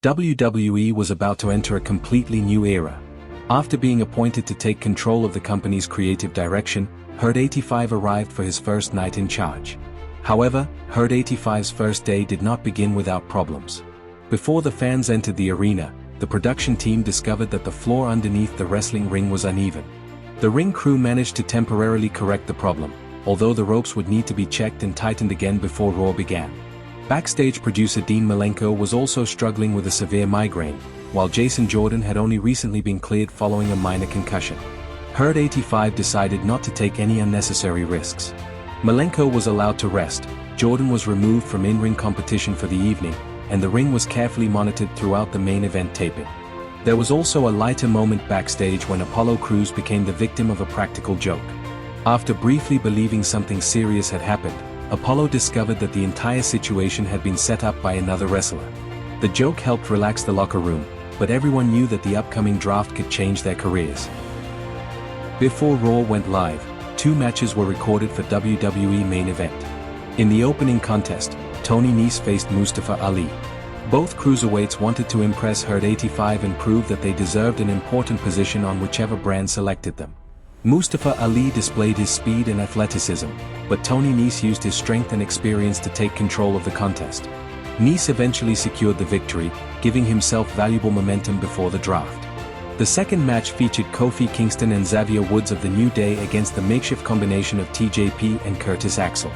WWE was about to enter a completely new era. After being appointed to take control of the company's creative direction, Herd 85 arrived for his first night in charge. However, Herd 85's first day did not begin without problems. Before the fans entered the arena, the production team discovered that the floor underneath the wrestling ring was uneven. The ring crew managed to temporarily correct the problem, although the ropes would need to be checked and tightened again before Raw began. Backstage producer Dean Malenko was also struggling with a severe migraine, while Jason Jordan had only recently been cleared following a minor concussion. Herd 85 decided not to take any unnecessary risks. Malenko was allowed to rest, Jordan was removed from in-ring competition for the evening, and the ring was carefully monitored throughout the main event taping. There was also a lighter moment backstage when Apollo Crews became the victim of a practical joke. After briefly believing something serious had happened, Apollo discovered that the entire situation had been set up by another wrestler. The joke helped relax the locker room, but everyone knew that the upcoming draft could change their careers. Before Raw went live, 2 matches were recorded for WWE main event. In the opening contest, Tony Nese faced Mustafa Ali. Both cruiserweights wanted to impress Herd 85 and prove that they deserved an important position on whichever brand selected them. Mustafa Ali displayed his speed and athleticism, but Tony Nese used his strength and experience to take control of the contest. Nese eventually secured the victory, giving himself valuable momentum before the draft. The second match featured Kofi Kingston and Xavier Woods of the New Day against the makeshift combination of TJP and Curtis Axel.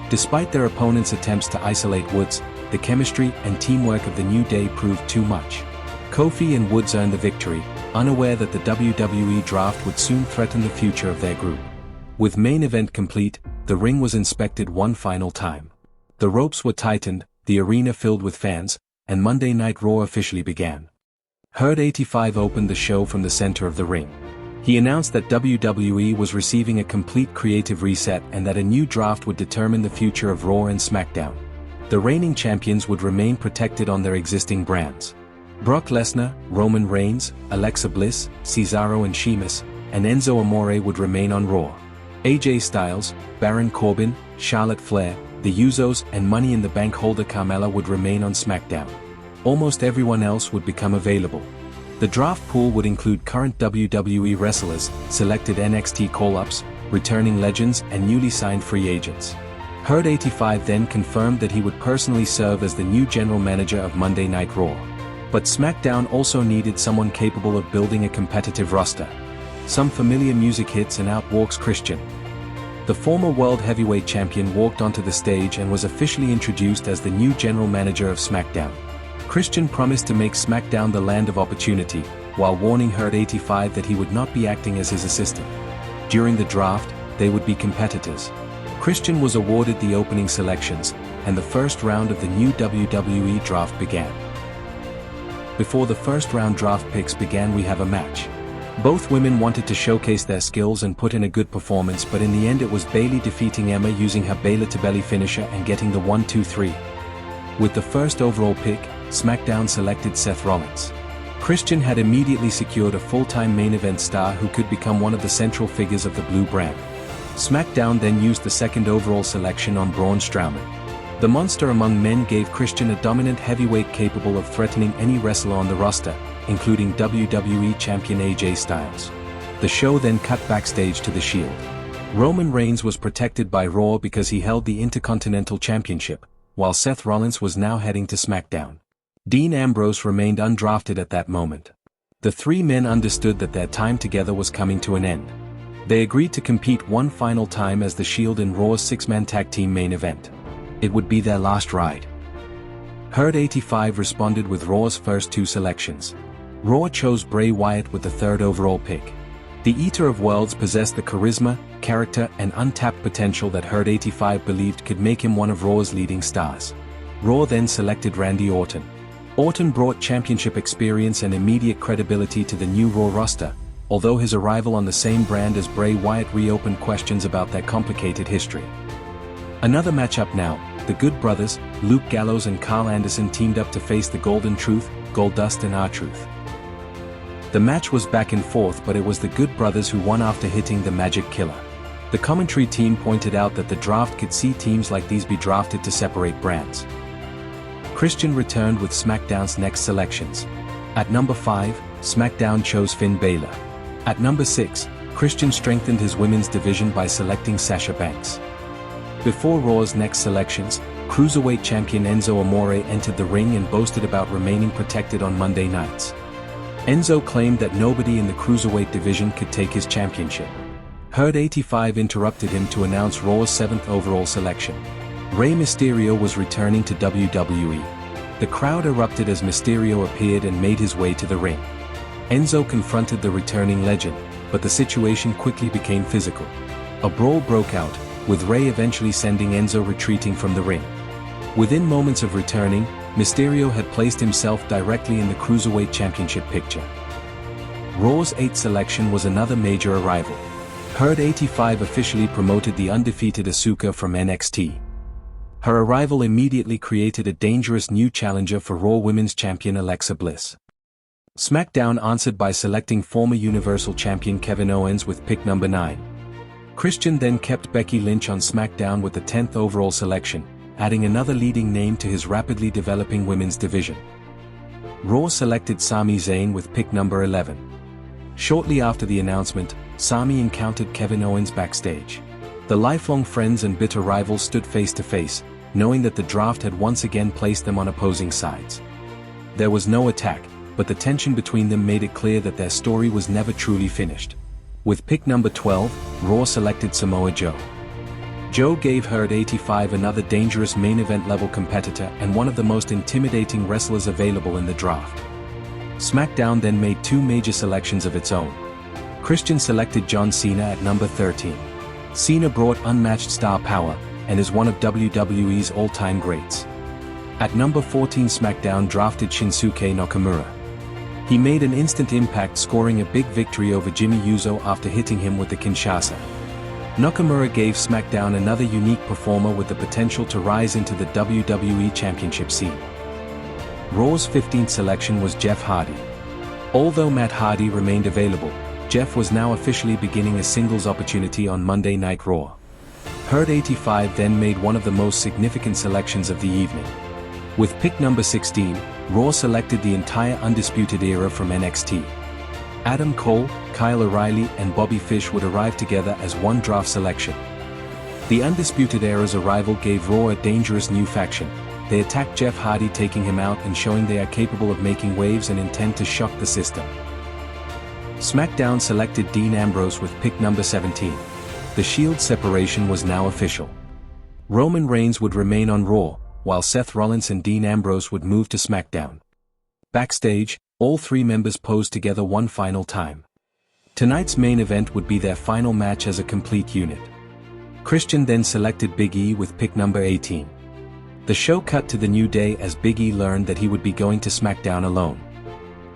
Despite their opponents' attempts to isolate Woods, the chemistry and teamwork of the New Day proved too much. Kofi and Woods earned the victory, unaware that the WWE Draft would soon threaten the future of their group. With main event complete, the ring was inspected one final time. The ropes were tightened, the arena filled with fans, and Monday Night Raw officially began. Herd 85 opened the show from the center of the ring. He announced that WWE was receiving a complete creative reset and that a new draft would determine the future of Raw and SmackDown. The reigning champions would remain protected on their existing brands. Brock Lesnar, Roman Reigns, Alexa Bliss, Cesaro and Sheamus, and Enzo Amore would remain on Raw. AJ Styles, Baron Corbin, Charlotte Flair, the Usos and Money in the Bank holder Carmella would remain on SmackDown. Almost everyone else would become available. The draft pool would include current WWE wrestlers, selected NXT call-ups, returning legends and newly signed free agents. Herd 85 then confirmed that he would personally serve as the new general manager of Monday Night Raw. But SmackDown also needed someone capable of building a competitive roster. Some familiar music hits and out walks Christian. The former World Heavyweight Champion walked onto the stage and was officially introduced as the new general manager of SmackDown. Christian promised to make SmackDown the land of opportunity, while warning Herd 85 that he would not be acting as his assistant. During the draft, they would be competitors. Christian was awarded the opening selections, and the first round of the new WWE Draft began. Before the first round draft picks began, we have a match. Both women wanted to showcase their skills and put in a good performance, but in the end it was Bayley defeating Emma using her belly-to-belly finisher and getting the 1-2-3. With the first overall pick, SmackDown selected Seth Rollins. Christian had immediately secured a full-time main event star who could become one of the central figures of the blue brand. SmackDown then used the second overall selection on Braun Strowman. The monster among men gave Christian a dominant heavyweight capable of threatening any wrestler on the roster, including WWE Champion AJ Styles. The show then cut backstage to the Shield. Roman Reigns was protected by Raw because he held the Intercontinental Championship, while Seth Rollins was now heading to SmackDown. Dean Ambrose remained undrafted at that moment. The 3 men understood that their time together was coming to an end. They agreed to compete one final time as the Shield in Raw's 6-man tag team main event. It would be their last ride. Herd 85 responded with Raw's first 2 selections. Raw chose Bray Wyatt with the 3rd overall pick. The Eater of Worlds possessed the charisma, character and untapped potential that Herd 85 believed could make him one of Raw's leading stars. Raw then selected Randy Orton. Orton brought championship experience and immediate credibility to the new Raw roster, although his arrival on the same brand as Bray Wyatt reopened questions about their complicated history. Another matchup now, the Good Brothers, Luke Gallows and Carl Anderson teamed up to face the Golden Truth, Goldust and R-Truth. The match was back and forth, but it was the Good Brothers who won after hitting the Magic Killer. The commentary team pointed out that the draft could see teams like these be drafted to separate brands. Christian returned with SmackDown's next selections. At number 5, SmackDown chose Finn Bálor. At number 6, Christian strengthened his women's division by selecting Sasha Banks. Before Raw's next selections, Cruiserweight champion Enzo Amore entered the ring and boasted about remaining protected on Monday nights. Enzo claimed that nobody in the Cruiserweight division could take his championship. Herd 85 interrupted him to announce Raw's 7th overall selection. Rey Mysterio was returning to WWE. The crowd erupted as Mysterio appeared and made his way to the ring. Enzo confronted the returning legend, but the situation quickly became physical. A brawl broke out, with Rey eventually sending Enzo retreating from the ring. Within moments of returning, Mysterio had placed himself directly in the Cruiserweight Championship picture. Raw's 8th selection was another major arrival. Herd 85 officially promoted the undefeated Asuka from NXT. Her arrival immediately created a dangerous new challenger for Raw Women's Champion Alexa Bliss. SmackDown answered by selecting former Universal Champion Kevin Owens with pick number 9. Christian then kept Becky Lynch on SmackDown with the 10th overall selection, adding another leading name to his rapidly developing women's division. Raw selected Sami Zayn with pick number 11. Shortly after the announcement, Sami encountered Kevin Owens backstage. The lifelong friends and bitter rivals stood face to face, knowing that the draft had once again placed them on opposing sides. There was no attack, but the tension between them made it clear that their story was never truly finished. With pick number 12, Raw selected Samoa Joe. Joe gave Herd 85 another dangerous main event level competitor and one of the most intimidating wrestlers available in the draft. SmackDown then made 2 major selections of its own. Christian selected John Cena at number 13. Cena brought unmatched star power, and is one of WWE's all-time greats. At number 14, SmackDown drafted Shinsuke Nakamura. He made an instant impact, scoring a big victory over Jimmy Uso after hitting him with the Kinshasa. Nakamura gave SmackDown another unique performer with the potential to rise into the WWE Championship scene. Raw's 15th selection was Jeff Hardy. Although Matt Hardy remained available, Jeff was now officially beginning a singles opportunity on Monday Night Raw. Herd 85 then made one of the most significant selections of the evening. With pick number 16, Raw selected the entire Undisputed Era from NXT. Adam Cole, Kyle O'Reilly and Bobby Fish would arrive together as one draft selection. The Undisputed Era's arrival gave Raw a dangerous new faction. They attacked Jeff Hardy, taking him out and showing they are capable of making waves and intend to shock the system. SmackDown selected Dean Ambrose with pick number 17. The Shield separation was now official. Roman Reigns would remain on Raw, while Seth Rollins and Dean Ambrose would move to SmackDown. Backstage, all 3 members posed together one final time. Tonight's main event would be their final match as a complete unit. Christian then selected Big E with pick number 18. The show cut to the new day as Big E learned that he would be going to SmackDown alone.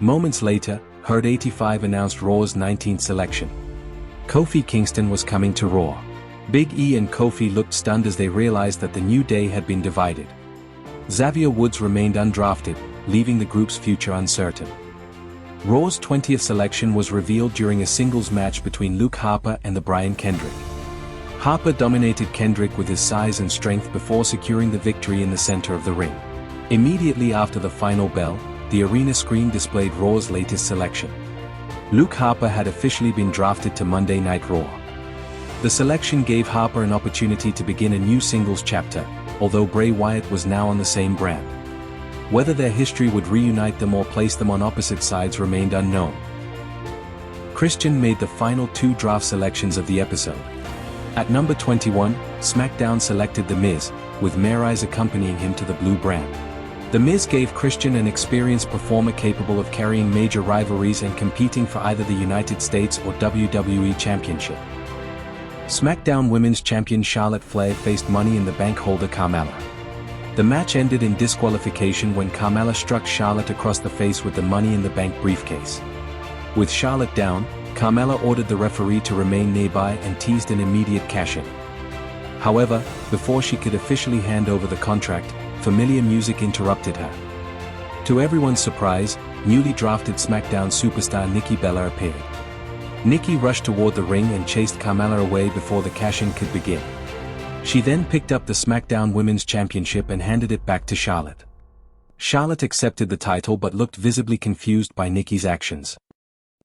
Moments later, Herd 85 announced Raw's 19th selection. Kofi Kingston was coming to Raw. Big E and Kofi looked stunned as they realized that the New Day had been divided. Xavier Woods remained undrafted, leaving the group's future uncertain. Raw's 20th selection was revealed during a singles match between Luke Harper and the Brian Kendrick. Harper dominated Kendrick with his size and strength before securing the victory in the center of the ring. Immediately after the final bell, the arena screen displayed Raw's latest selection. Luke Harper had officially been drafted to Monday Night Raw. The selection gave Harper an opportunity to begin a new singles chapter, although Bray Wyatt was now on the same brand. Whether their history would reunite them or place them on opposite sides remained unknown. Christian made the final 2 draft selections of the episode. At number 21, SmackDown selected The Miz, with Maryse accompanying him to the blue brand. The Miz gave Christian an experienced performer capable of carrying major rivalries and competing for either the United States or WWE Championship. SmackDown Women's Champion Charlotte Flair faced Money in the Bank holder Carmella. The match ended in disqualification when Carmella struck Charlotte across the face with the Money in the Bank briefcase. With Charlotte down, Carmella ordered the referee to remain nearby and teased an immediate cash-in. However, before she could officially hand over the contract, familiar music interrupted her. To everyone's surprise, newly drafted SmackDown superstar Nikki Bella appeared. Nikki rushed toward the ring and chased Carmella away before the cash-in could begin. She then picked up the SmackDown Women's Championship and handed it back to Charlotte. Charlotte accepted the title but looked visibly confused by Nikki's actions.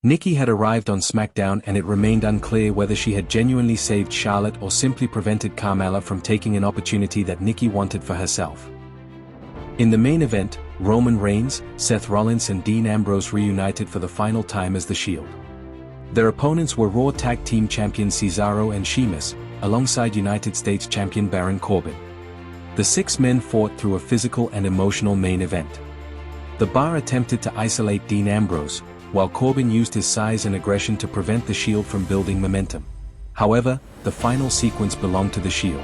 Nikki had arrived on SmackDown and it remained unclear whether she had genuinely saved Charlotte or simply prevented Carmella from taking an opportunity that Nikki wanted for herself. In the main event, Roman Reigns, Seth Rollins and Dean Ambrose reunited for the final time as The Shield. Their opponents were Raw Tag Team Champions Cesaro and Sheamus, alongside United States Champion Baron Corbin. The six men fought through a physical and emotional main event. The Bar attempted to isolate Dean Ambrose, while Corbin used his size and aggression to prevent the Shield from building momentum. However, the final sequence belonged to the Shield.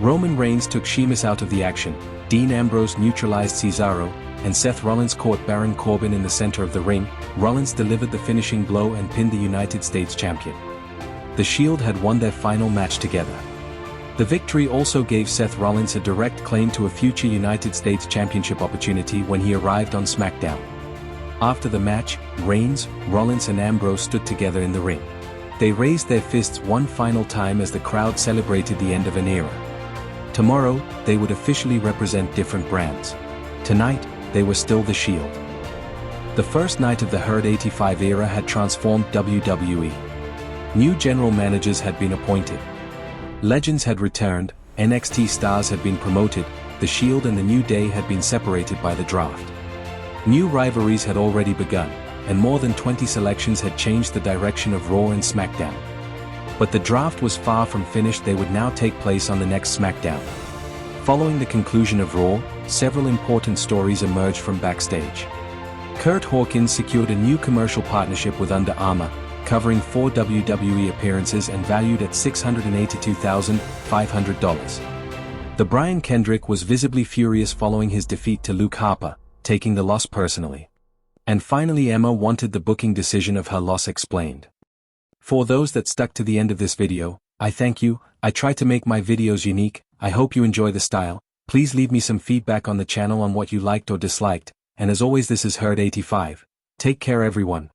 Roman Reigns took Sheamus out of the action, Dean Ambrose neutralized Cesaro, and Seth Rollins caught Baron Corbin in the center of the ring. Rollins delivered the finishing blow and pinned the United States champion. The Shield had won their final match together. The victory also gave Seth Rollins a direct claim to a future United States Championship opportunity when he arrived on SmackDown. After the match, Reigns, Rollins and Ambrose stood together in the ring. They raised their fists one final time as the crowd celebrated the end of an era. Tomorrow, they would officially represent different brands. Tonight, they were still the Shield. The first night of the Herd 85 era had transformed WWE. New general managers had been appointed. Legends had returned, NXT stars had been promoted, the Shield and the New Day had been separated by the draft. New rivalries had already begun, and more than 20 selections had changed the direction of Raw and SmackDown. But the draft was far from finished. They would now take place on the next SmackDown. Following the conclusion of Raw, several important stories emerged from Backstage. Kurt Hawkins secured a new commercial partnership with Under Armour, covering 4 WWE appearances and valued at $682,500. The Brian Kendrick was visibly furious following his defeat to Luke Harper, taking the loss personally. And finally Emma wanted the booking decision of her loss explained. For those that stuck to the end of this video, I thank you. I try to make my videos unique. I hope you enjoy the style. Please leave me some feedback on the channel on what you liked or disliked, and as always this is Herd 85. Take care everyone.